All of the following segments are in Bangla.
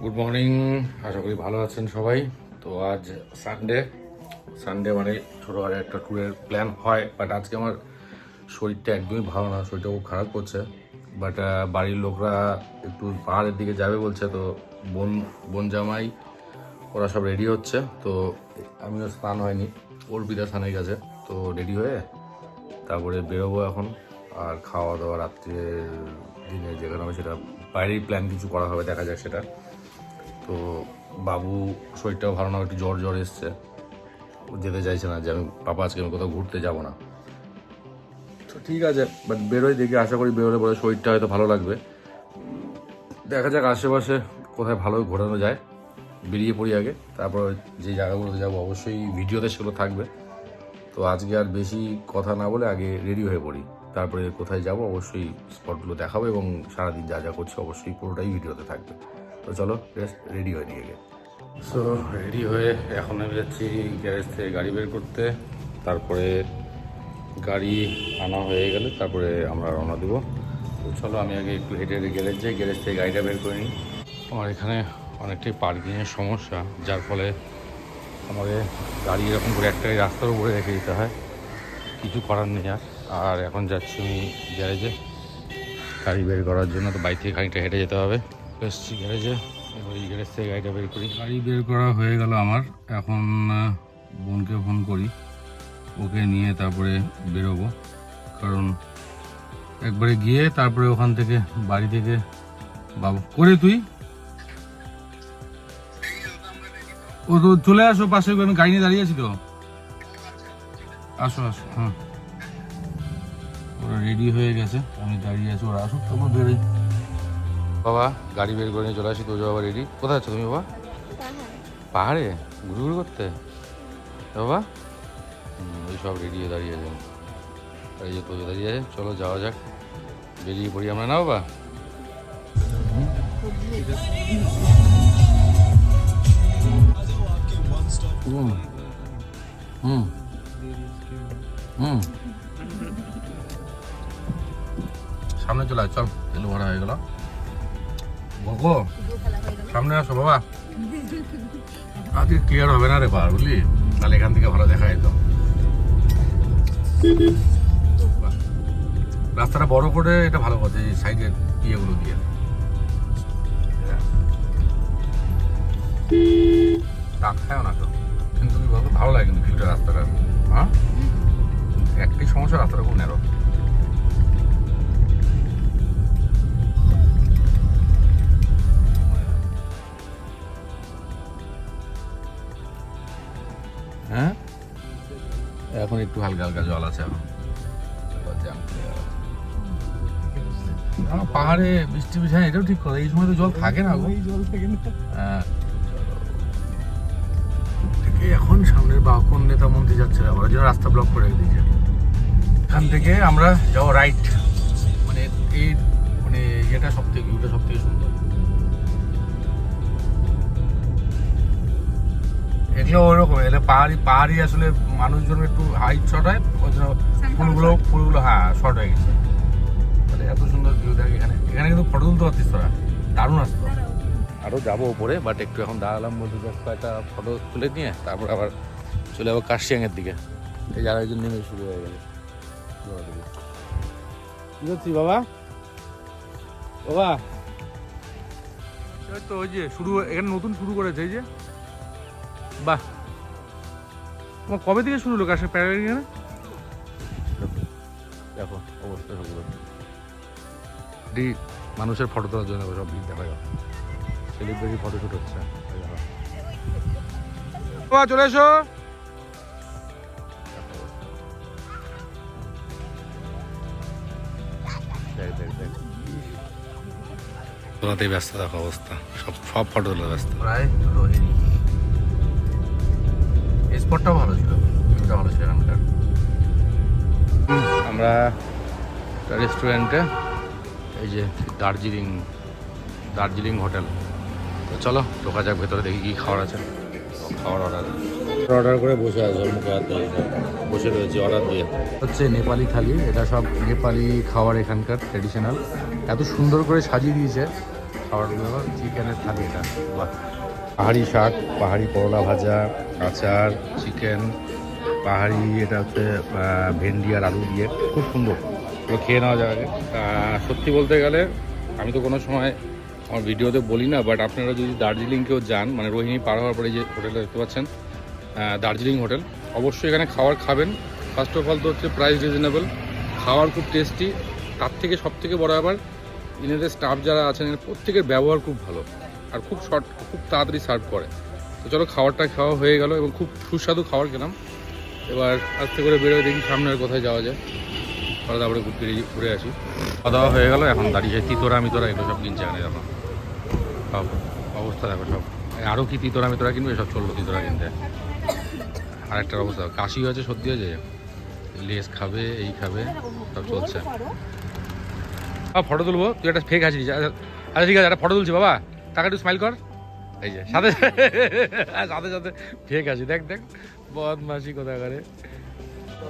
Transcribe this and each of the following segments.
গুড মর্নিং, আশা করি ভালো আছেন সবাই। তো আজ সানডে মানে ছোটোখাটো একটা ট্যুরের প্ল্যান হয়, বাট আজকে আমার শরীরটা একদমই ভালো না, শরীরটা খুব খারাপ করছে। বাট বাড়ির লোকরা একটু পাহাড়ের দিকে যাবে বলছে, তো বোন জামাই ওরা সব রেডি হচ্ছে। তো আমিও স্নান হয়নি, অর্পিতা স্নানে গেছে, তো রেডি হয়ে তারপরে বেরোবো এখন। আর খাওয়া দাওয়া রাত্রের দিনে যেখানে হবে সেটা বাইরেই প্ল্যান কিছু করা হবে, দেখা যাক সেটা। তো বাবু শরীরটাও ভালো না, একটু জ্বর এসছে, যেতে চাইছে না যে আমি আজকে আমি কোথাও ঘুরতে যাব না। তো ঠিক আছে, বাট বেরোই দেখি, আশা করি বেরোলে পরে শরীরটা হয়তো ভালো লাগবে। দেখা যাক আশেপাশে কোথায় ভালো ঘোরানো যায়, বেরিয়ে পড়ি আগে, তারপর যে জায়গাগুলোতে যাবো অবশ্যই ভিডিওতে সেগুলো থাকবে। তো আজকে আর বেশি কথা না বলে আগে রেডি হয়ে পড়ি, তারপরে কোথায় যাব অবশ্যই স্পটগুলো দেখাবো এবং সারাদিন যা যা করছি অবশ্যই পুরোটাই ভিডিওতে থাকবে। তো চলো রেডি হয়ে নিয়ে গে। সো রেডি হয়ে এখন আমি যাচ্ছি গ্যারেজ থেকে গাড়ি বের করতে, তারপরে গাড়ি আনা হয়ে গেলে তারপরে আমরা রওনা দেবো। তো চলো আমি আগে একটু হেঁটে হেঁটে গ্যারেজ থেকে গাড়িটা বের করে নিই। আমার এখানে অনেকটাই পার্কিংয়ের সমস্যা, যার ফলে আমাকে গাড়ি এরকম করে একটাই রাস্তার উপরে রেখে দিতে হয়, কিছু করার নেই। আর এখন যাচ্ছি আমি গ্যারেজে গাড়ি বের করার জন্য, তো বাইক থেকে খানিকটা হেঁটে যেতে হবে। এসছি গ্যারেজে, এবার এই গ্যারেজ থেকে গাড়িটা বের করি। গাড়ি বের করা হয়ে গেল আমার, এখন বোনকে ফোন করি, ওকে নিয়ে তারপরে বেরোবো। কারণ একবারে গিয়ে তারপরে ওখান থেকে বাড়ি থেকে বাবু করে তুই ও তো চলে আসো পাশে, আমি গাড়ি নিয়ে দাঁড়িয়ে আছি তো, আসো আসো। হ্যাঁ, ওরা রেডি হয়ে গেছে, আমি দাঁড়িয়ে আছি, ওরা আসুক তারপর বেরোই। বাবা গাড়ি বের করে নিয়ে চলে আসি, তোজো বাবা রেডি। কোথায় আছো তুমি বাবা? পাহাড়ে ঘুরঘুর করতে বাবা? ওই সব রেডি হয়ে দাঁড়িয়ে আছে, এই যে তোজো দাঁড়িয়ে আছে। চলো যাওয়া যাক, বেরিয়ে পড়ি আমরা, না বাবা? সামনে চলে চল, এলো ভরা হয়ে গেল। গো সামনে আসো বাবা, আজকে ক্লিয়ার হবে না রে পাহাড়, বুঝলি? তাহলে এখান থেকে ভালো দেখা যেত। রাস্তাটা বড় করে এটা ভালো কথা, এই সাইডের ইয়েগুলো দিয়ে। টাক খায়ও না তো, কিন্তু ভালো লাগে কিন্তু ভিউটা রাস্তাটা। হ্যাঁ, একটাই সমস্যা, রাস্তাটা খুব ন্যারো। হ্যাঁ, এখন একটু হালকা হালকা জল আছে এখন। পাহাড়ে বৃষ্টি হ্যাঁ এটাও ঠিক কথা, এই সময় তো জল থাকে না। হ্যাঁ, এখন সামনের কোন নেতা মন্ত্রী যাচ্ছে, ওরা যেন রাস্তা ব্লক করে দিয়েছে। এখান থেকে আমরা যাবো রাইট, মানে এই মানে এটা সবথেকে ভিউটা সবথেকে সুন্দর। এগুলো ওরকম, এগুলো পাহাড়ি আসলে মানুষজন একটু হাইট শর্ট হয়, ওই জন্য ফুলগুলো হ্যাঁ শর্ট হয়ে গেছে। তাহলে এত সুন্দর ভিউ থাকে এখানে কিন্তু ফটো তুলতে পারতিস তোরা, দারুণ আসতো। আরও যাবো উপরে, বাট একটু এখন দাঁড়ালাম বলতে কয়েকটা ফটো তুলে নিয়ে তারপর আবার চলে যাবো কার্শিয়াংয়ের দিকে। এই যারা একজন নেমে শুরু হয়ে গেল। কি করছিস বাবা? বাবা তো ওই যে শুরু এখানে নতুন শুরু করেছে, এই যে বাহ, তোমার কবে থেকে শুরু হলো কাশের প্যারাগ্লাইডিং? এখানে দেখো অবস্থা সবগুলো মানুষের ফটো তোলার জন্য সব ভিড় দেখা যাবে, সেলিব্রিটি ফটোশুট হচ্ছে। চলে এসো, তোলাতেই ব্যস্ত, দেখো অবস্থা, সব ফটো তোলা ব্যস্ত। প্রায় রোহিণী এই স্পটটাও ভালো ছিল, ভিউটা ভালো ছিল এখানকার। আমরা রেস্টুরেন্টে, এই যে দার্জিলিং হোটেল। তো চলো ঢোকা যাক ভেতরে, দেখি কী খাওয়ার আছে। খাওয়ার অর্ডার করে বসে আছে, মুখে হাত ধরে বসে রয়েছে অর্ডার দিয়ে। হচ্ছে নেপালি থালি, এটা সব নেপালি খাবার এখানকার ট্র্যাডিশনাল। এত সুন্দর করে সাজিয়ে দিয়েছে, খাবারগুলো চিকেনের থালি এটা। বাহ, পাহাড়ি শাক, পাহাড়ি করলা ভাজা, আচার, চিকেন, পাহাড়ি এটা হচ্ছে ভেন্ডি আর আলু দিয়ে, খুব সুন্দর। এগুলো খেয়ে নেওয়া যাবে। সত্যি বলতে গেলে আমি তো কোনো সময় আমার ভিডিওতে বলি না, বাট আপনারা যদি দার্জিলিং কেউ যান, মানে রোহিণী পার হওয়ার পরে যে হোটেলটা দেখতে পাচ্ছেন দার্জিলিং হোটেল, অবশ্যই এখানে খাবার খাবেন। ফার্স্ট অফ অল তো হচ্ছে প্রাইস রিজনেবল, খাবার খুব টেস্টি, তার থেকে সব থেকে বড় ব্যাপার ইনাদের স্টাফ যারা আছেন প্রত্যেকের ব্যবহার খুব ভালো আর খুব খুব তাড়াতাড়ি সার্ভ করে। তো চলো খাবারটা খাওয়া হয়ে গেল এবং খুব সুস্বাদু খাবার খেলাম। এবার আস্তে করে বেরোয় দেখি সামনে আর কোথায় যাওয়া যায়, তারপরে ঘুরে আসি। খাওয়া দাওয়া হয়ে গেল, এখন দাঁড়িয়ে তিতোরা মিতোরা এগুলো সব কিনছে এখানে। দেখো সব অবস্থা, দেখো সব আরও কি তিতোরা মিতোরা কিনবে, সব চললো তিতোরা কিনতে। আরেকটার অবস্থা, কাশি হয়েছে, সর্দি হয়েছে, লেস খাবে, এই খাবে, সব চলছে। ফটো তুলবো, তুই একটা ফেক হাসিস। আচ্ছা ঠিক আছে, একটা ফটো তুলছি বাবা, টাকা একটু স্মাইল কর। এই যে সাথে সাথে সাথে ফেক হাসি, দেখ দেখ বদমাসি কোথায় করে।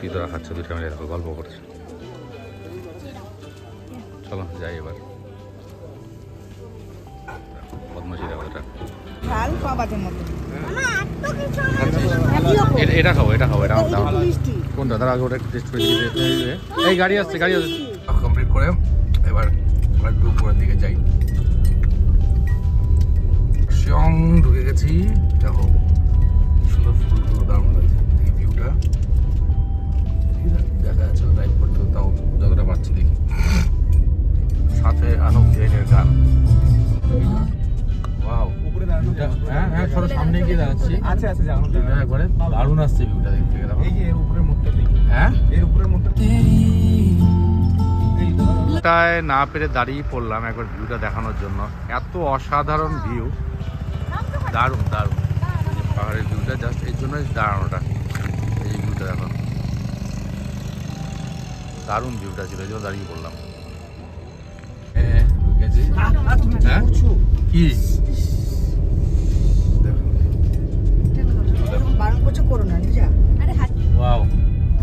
তিতোরা খাচ্ছে, দুটো মিলে দেখো গল্প করছে। চলো যাই এবার, বদমাসি দেখো এটা। এটা খাবো, এটা খাবো, এটা কোনটা? তার আগে ওটা একটু টেস্ট করে দিয়ে। এই গাড়ি আসছে, গাড়ি আসছে। কমপ্লিট করে এবার একটু উপরের দিকে যাই। শিয়ং ঢুকে গেছি, দেখো কি সুন্দর ফুলগুলো, দারুণ লাগছে। দেখি ভিউটা দেখা যাচ্ছে লাইভ করতে, তাও যতটা পাচ্ছি দেখি। সাথে আনন্দ জৈনের গান। ওয়াও, হ্যাঁ হ্যাঁ, সরো সামনে গিয়ে দাঁড়াচ্ছি। আচ্ছা আচ্ছা, একবারে দারুণ আসছে ভিউটা দেখতে। এই যে উপরের মুখটা দেখি, হ্যাঁ এর উপরের মুখটা না পেরে দাঁড়িয়ে পড়লাম একবার ভিউটা দেখানোর জন্য। এত অসাধারণ ভিউ, দারুণ দারুণ। পাহাড়ের ভিউটা জাস্ট এর জন্যই দাঁড়ানোটা। এই ভিউটা দেখো, দারুণ ভিউটা ছিল, এই জন্য দাঁড়িয়ে পড়লাম। কি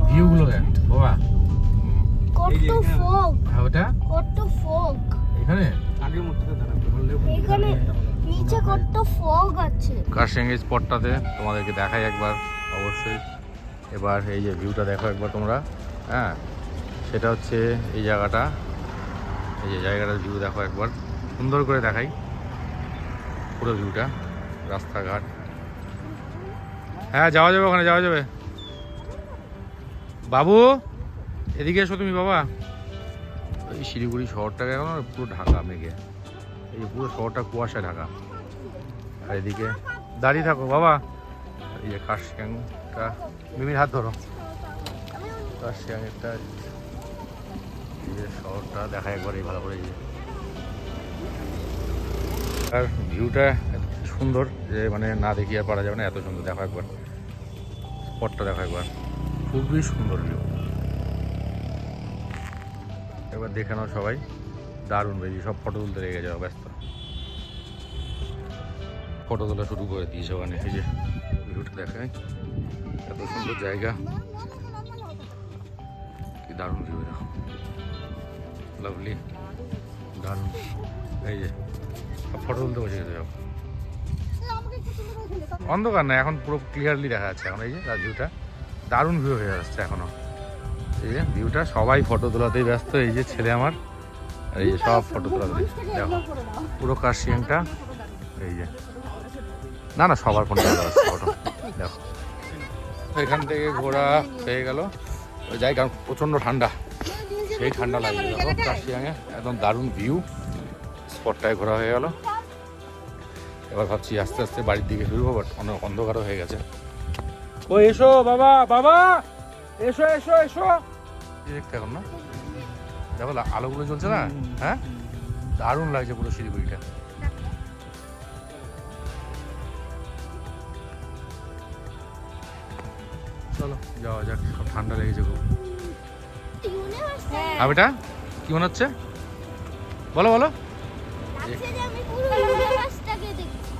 ভিউগুলো দেখ বাবা, কত ফগ, ওটা কত ফগ এখানে। এখানে নিচে কত ফগ আছে। কার্শিয়াং এই স্পটটাতে তোমাদেরকে দেখাই একবার অবশ্যই। এবার এই যে ভিউটা দেখো একবার তোমরা, হ্যাঁ সেটা হচ্ছে এই জায়গাটা, এই যে জায়গাটার ভিউ দেখো একবার, সুন্দর করে দেখাই পুরো ভিউটা, রাস্তাঘাট। হ্যাঁ যাওয়া যাবে, ওখানে যাওয়া যাবে। বাবু এদিকে এসো তুমি বাবা। এই শিলিগুড়ি শহরটাকে এখন পুরো ঢাকা মেঘে, এই পুরো শহরটা কুয়াশায় ঢাকা। আর এদিকে দাঁড়িয়ে থাকো বাবা। এই যে কার্শিয়াংটা, মিমির হাত ধরো। কার্শিয়াংটা এই যে শহরটা দেখা একবারই ভালো করে। আর ভিউটা সুন্দর যে মানে না দেখি আর পারা যাবে না, এত সুন্দর। দেখো একবার স্পটটা, দেখো একবার, খুবই সুন্দর ভিউ। এবার দেখে নাও সবাই, দারুণ বেরিয়ে সব ফটো তুলতে লেগে যাওয়া ব্যস্ত, ফটো তোলা শুরু করে দিয়েছে ওখানে। এই যে ভিউটা দেখায়, এত সুন্দর জায়গা, কি দারুণ ভিউ, দেখো লাভলি, দারুণ। এই যে সব ফটো তুলতে বসে গেছে সব, অন্ধকার না এখন, পুরো ক্লিয়ারলি দেখা যাচ্ছে এখন। এই যে ভিউটা দারুণ ভিউ হয়ে যাচ্ছে এখনো। এই যে ভিউটা, সবাই ফটো তোলাতেই ব্যস্ত। এই যে ছেলে আমার, আর এই যে সব ফটো তোলাতে দেখো পুরো কার্শিয়াংটা। এই যে না না, সবার ফোনে ফটো দেখো। এখান থেকে ঘোরা হয়ে গেল, যাই কারণ প্রচণ্ড ঠান্ডা, সেই ঠান্ডা লাগবে। দেখো কার্শিয়াংয়ে একদম দারুণ ভিউ, স্পটটায় ঘোরা হয়ে গেল। এবার ভাবছি আস্তে আস্তে বাড়ির দিকে ফিরবো, বাট অনেক অন্ধকারও হয়ে গেছে। ও এসো বাবা, বাবা এসো এসো এসো। দেখতে এখন না, দেখো আলোগুলো জ্বলছে না, হ্যাঁ দারুণ লাগছে পুরো শিলিগুড়িটা। চলো যাওয়া যাক, সব ঠান্ডা লেগেছে খুব। বেটা কি মনে হচ্ছে বলো বলো।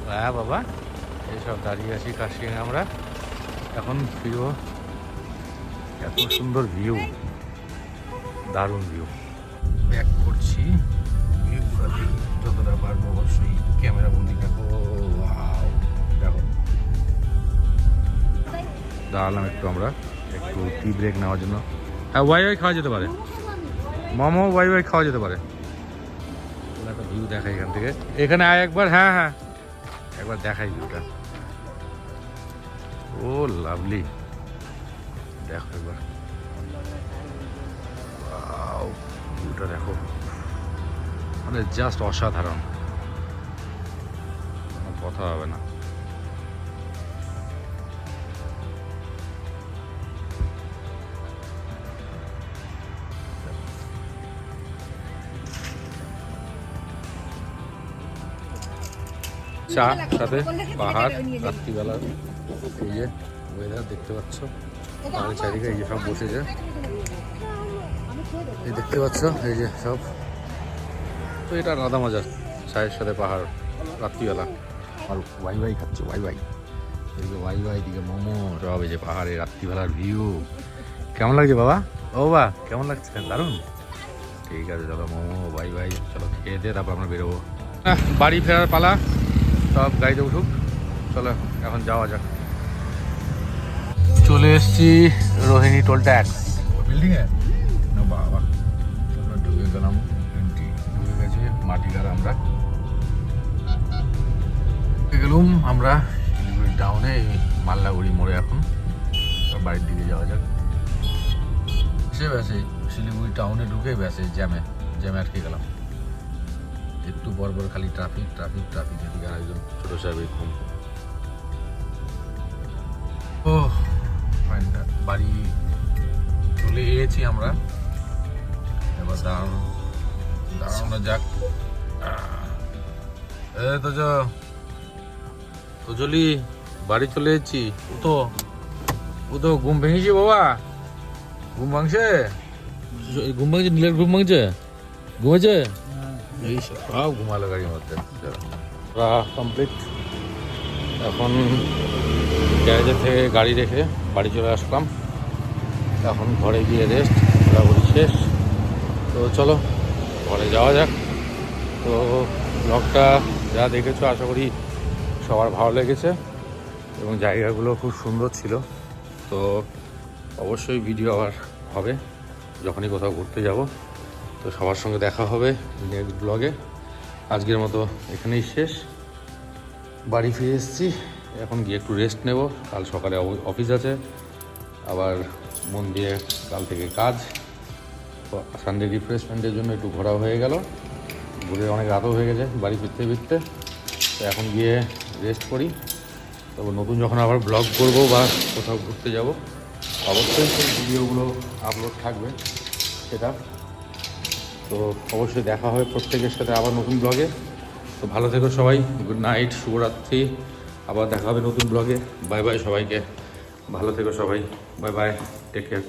হ্যাঁ বাবা, এইসব দাঁড়িয়ে আছি কার্শিয়াং আমরা, এখন ফিরবো। এত সুন্দর ভিউ, দারুণ ভিউ। ব্যাক করছি, ভিউগুলো আমরা দেখি যতটা পারবো অবশ্যই ক্যামেরা বন্দি করবো। দেখো দাঁড়ালাম একটু, আমরা একটু টি ব্রেক নেওয়ার জন্য। হ্যাঁ, ওয়াই খাওয়া যেতে পারে, মোমো ওয়াই খাওয়া যেতে পারে। একটা ভিউ দেখাই এখান থেকে, এখানে আয় একবার। হ্যাঁ হ্যাঁ, একবার দেখাই ভিউটা। ও লাভলি, দেখো একবার ভিউটা দেখো, মানে জাস্ট অসাধারণ, কোনো কথা হবে না। চা সাথে পাহাড়, রাত্রিবেলা এই যে ওয়েদার দেখতে পাচ্ছ, পাহাড়ের চারিদিকে এই যে সব বসেছে, এই দেখতে পাচ্ছ এই যে সব। তো এটা আলাদা মজার, চায়ের সাথে পাহাড় রাত্রিবেলা। আর ওয়াই খাচ্ছে, ওয়াই এদিকে ওয়াই এদিকে মোমো, সব এই যে পাহাড়ে রাত্রিবেলার ভিউ। কেমন লাগছে বাবা? ও বা কেমন লাগছে? দারুণ। ঠিক আছে, চলো মোমো ওয়াই চলো খেয়ে দিয়ে তারপর আমরা বেরোবো। বাড়ি ফেরার পালা, সব গাড়িতে উঠুক, চলো এখন যাওয়া যাক। চলে এসছি রোহিণী টোল ট্যাক্স বিল্ডিংয়ে। না বাবা, আমরা ঢুকে গেলাম, ঢুকে গেছি মাটিগার। আমরা গেলুম আমরা শিলিগুড়ি টাউনে, মাল্লাগুড়ি মোড়ে। এখন বাড়ির দিকে যাওয়া যাক। সে ব্যাসে শিলিগুড়ি টাউনে ঢুকে ব্যাসে জ্যামে আটকে গেলাম। একটু পর খালি ট্রাফিক। এদিকে আর একজন ছোট সাহেবের ঘুম। ও বাড়ি চলে এসেছি আমরা, এবার দাঁড়ানো যাক। তো চলি, বাড়ি চলে এসেছি। ও তো ঘুম ভেঙেছি বাবা, ঘুম ভাঙছে, নীলের ঘুম ভাঙছে, ঘুমেছে এই সব ঘুমালো গাড়ির মধ্যে। কমপ্লিট। এখন গ্যারেজের থেকে গাড়ি রেখে বাড়ি চলে আসলাম। এখন ঘরে গিয়ে রেস্ট, ঘোরাঘুরি শেষ। তো চলো ঘরে যাওয়া যাক। তো ব্লগটা যা দেখেছো আশা করি সবার ভালো লেগেছে এবং জায়গাগুলো খুব সুন্দর ছিল। তো অবশ্যই ভিডিও আবার হবে যখনই কোথাও ঘুরতে যাব। তো সবার সঙ্গে দেখা হবে নেক্সট ব্লগে। আজকের মতো এখানেই শেষ। বাড়ি ফিরে এসেছি, এখন গিয়ে একটু রেস্ট নেব। কাল সকালে অফিস আছে, আবার মন দিয়ে কাল থেকে কাজ। সানডে রিফ্রেশমেন্টের জন্য একটু ঘোরা হয়ে গেল, ঘুরে অনেক রাতও হয়ে গেছে বাড়ি ফিরতে। তো এখন গিয়ে রেস্ট করি। তবে নতুন যখন আবার ব্লগ করবো বা কোথাও ঘুরতে যাব, অবশ্যই সেই ভিডিওগুলো আপলোড থাকবে সেটা। তো অবশ্যই দেখা হবে প্রত্যেকের সাথে আবার নতুন ব্লগে। তো ভালো থেকো সবাই, গুড নাইট, শুভরাত্রি। আবার দেখা হবে নতুন ব্লগে। বাই বাই সবাইকে, ভালো থেকো সবাই, বাই বাই, টেক কেয়ার।